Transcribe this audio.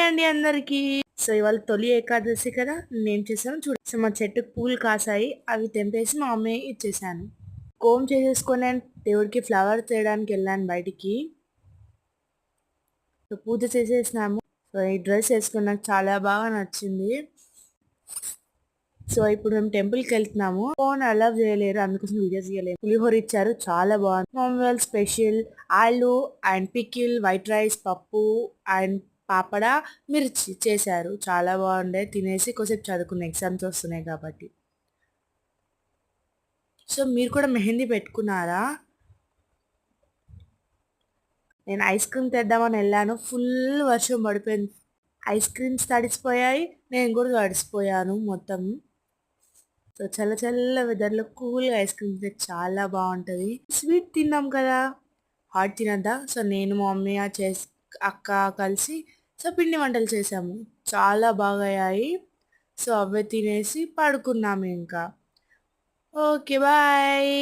అండి అందరికి. సో ఇవాళ తొలి ఏకాదశి కదా, నేను చేశాను చూడు. సో మా చెట్టుకు పూలు కాసాయి, అవి తెంపేసి మా అమ్మ ఇచ్చేసాను. కోమ్ చేసేసుకొని దేవుడికి ఫ్లవర్ తేయడానికి వెళ్ళాను బయటికి. సో పూజ చేసేసినాము. సో ఈ డ్రెస్ వేసుకుని నాకు చాలా బాగా నచ్చింది. సో ఇప్పుడు మేము టెంపుల్కి వెళ్తున్నాము. ఫోన్ అలౌ చేయలేరు, అందుకోసం వీడియోస్ తీయలేము. పులిహోర ఇచ్చారు, చాలా బాగుంది. మమ్మీ వాళ్ళు స్పెషల్ ఆలు అండ్ పికిల్, వైట్ రైస్, పప్పు అండ్ పాపడ, మిర్చి చేశారు. చాలా బాగుండే. తినేసి కొద్దిసేపు చదువుకున్న, ఎగ్జామ్స్ వస్తున్నాయి కాబట్టి. సో మీరు కూడా మెహందీ పెట్టుకున్నారా? నేను ఐస్ క్రీమ్ తెద్దామని వెళ్ళాను, ఫుల్ వర్షం పడిపోయింది. ఐస్ క్రీమ్స్ తడిసిపోయాయి, నేను కూడా తడిసిపోయాను మొత్తం. సో చల్ల చల్ల వెదర్లో కూల్గా ఐస్ క్రీమ్ తింటే చాలా బాగుంటుంది. స్వీట్ తిన్నాం కదా, హాట్ తినద్దా? సో నేను మా మమ్మీ అక్క కలిసి సో పిండి వంటలు చేసాము, చాలా బాగా అయ్యాయి. సో అవే తినేసి పడుకున్నాము ఇంకా. Okay bye.